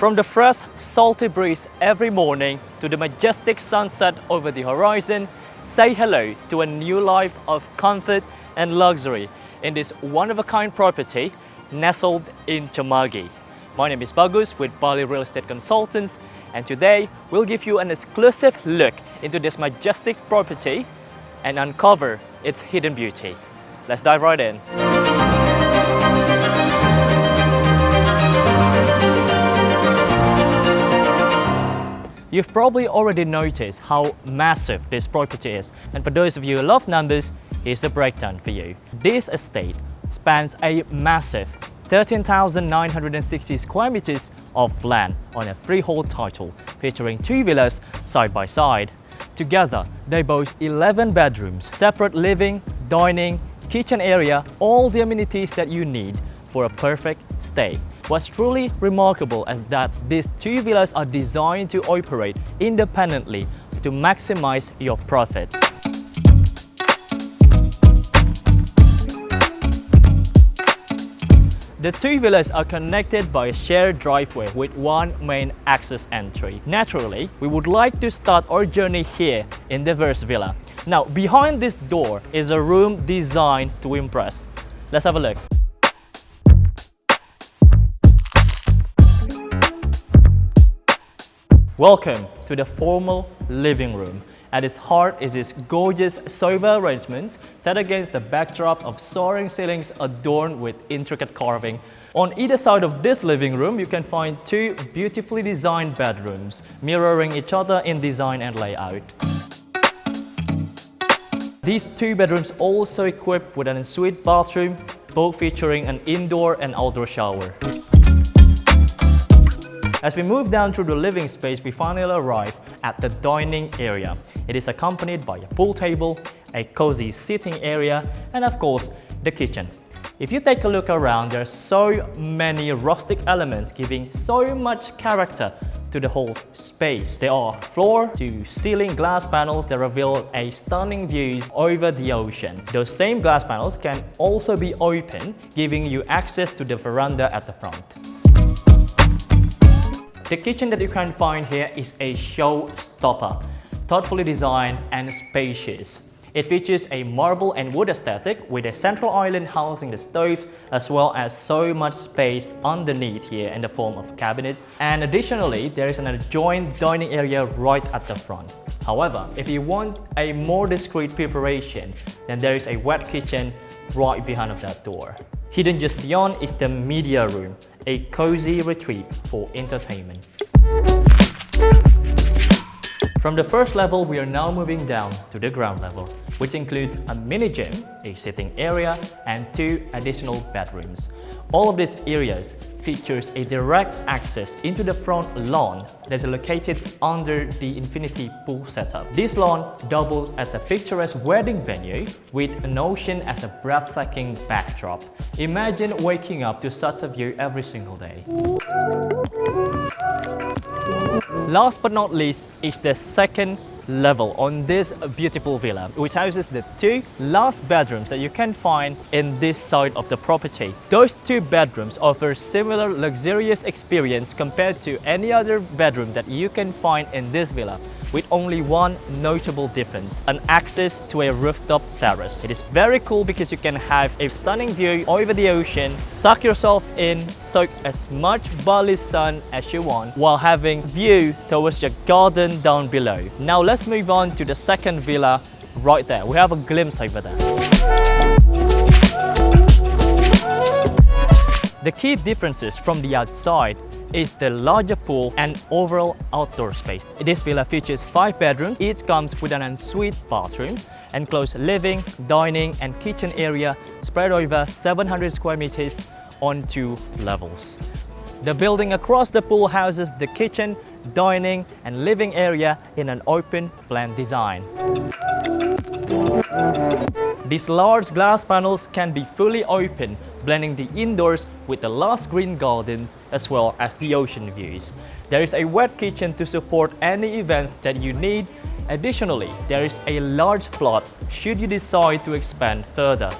From the fresh, salty breeze every morning to the majestic sunset over the horizon, say hello to a new life of comfort and luxury in this one-of-a-kind property nestled in Canggu. My name is Bagus with Bali Real Estate Consultants, and today we'll give you an exclusive look into this majestic property and uncover its hidden beauty. Let's dive right in. You've probably already noticed how massive this property is, and for those of you who love numbers, here's the breakdown for you. This estate spans a massive 13,960 square meters of land on a freehold title, featuring 2 villas side by side. Together, they boast 11 bedrooms, separate living, dining, kitchen area, all the amenities that you need for a perfect stay. What's truly remarkable is that these 2 villas are designed to operate independently to maximize your profit. The 2 villas are connected by a shared driveway with one main access entry. Naturally, we would like to start our journey here in the first villa. Now, behind this door is a room designed to impress. Let's have a look. Welcome to the formal living room. At its heart is this gorgeous sofa arrangement set against the backdrop of soaring ceilings adorned with intricate carving. On either side of this living room, you can find 2 beautifully designed bedrooms, mirroring each other in design and layout. These 2 bedrooms also equipped with an ensuite bathroom, both featuring an indoor and outdoor shower. As we move down through the living space, we finally arrive at the dining area. It is accompanied by a pool table, a cozy sitting area, and of course, the kitchen. If you take a look around, there are so many rustic elements giving so much character to the whole space. There are floor to ceiling glass panels that reveal a stunning view over the ocean. Those same glass panels can also be open, giving you access to the veranda at the front. The kitchen that you can find here is a showstopper, thoughtfully designed and spacious. It features a marble and wood aesthetic with a central island housing the stoves, as well as so much space underneath here in the form of cabinets. And additionally, there is an adjoined dining area right at the front. However, if you want a more discreet preparation, then there is a wet kitchen right behind of that door. Hidden just beyond is the media room, a cozy retreat for entertainment. From the first level, we are now moving down to the ground level, which includes a mini gym, a sitting area, and 2 additional bedrooms. All of these areas features a direct access into the front lawn that is located under the infinity pool setup. This lawn doubles as a picturesque wedding venue with an ocean as a breathtaking backdrop. Imagine waking up to such a view every single day. Last but not least is the second level on this beautiful villa, which houses the 2 last bedrooms that you can find in this side of the property. Those 2 bedrooms offer similar luxurious experience compared to any other bedroom that you can find in this villa, with only one notable difference: an access to a rooftop terrace. It is very cool because you can have a stunning view over the ocean, suck yourself in, soak as much Bali sun as you want, while having view towards your garden down below. Now let's move on to the second villa right there. We have a glimpse over there. The key differences from the outside is the larger pool and overall outdoor space. This villa features 5 bedrooms. Each comes with an ensuite bathroom, enclosed living, dining, and kitchen area spread over 700 square meters on 2 levels. The building across the pool houses the kitchen, dining, and living area in an open plan design. These large glass panels can be fully open, blending the indoors with the lush green gardens as well as the ocean views. There is a wet kitchen to support any events that you need. Additionally, there is a large plot should you decide to expand further.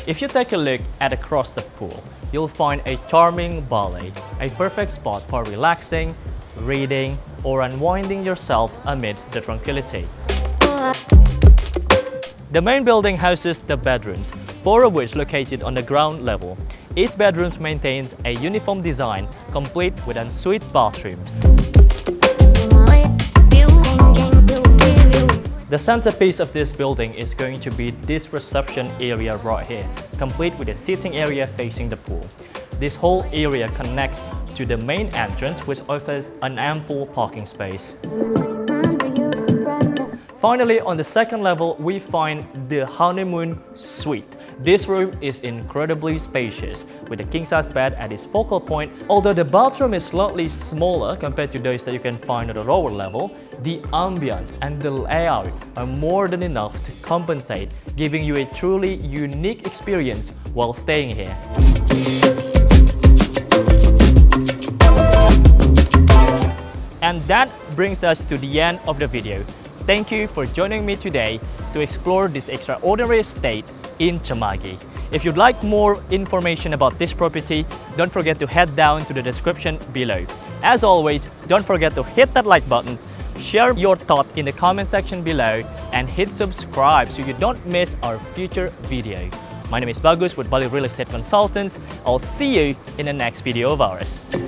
If you take a look at across the pool, you'll find a charming Bali, a perfect spot for relaxing, reading, or unwinding yourself amid the tranquility. The main building houses the bedrooms, 4 of which located on the ground level. Each bedroom maintains a uniform design, complete with an ensuite bathroom. The centerpiece of this building is going to be this reception area right here, complete with a seating area facing the pool. This whole area connects to the main entrance, which offers an ample parking space. Finally, on the second level, we find the honeymoon suite. This room is incredibly spacious, with a king-size bed at its focal point. Although the bathroom is slightly smaller compared to those that you can find at the lower level, the ambience and the layout are more than enough to compensate, giving you a truly unique experience while staying here. And that brings us to the end of the video. Thank you for joining me today to explore this extraordinary estate in Canggu. If you'd like more information about this property, don't forget to head down to the description below. As always, don't forget to hit that like button, share your thought in the comment section below, and hit subscribe so you don't miss our future video. My name is Bagus with Bali Real Estate Consultants. I'll see you in the next video of ours.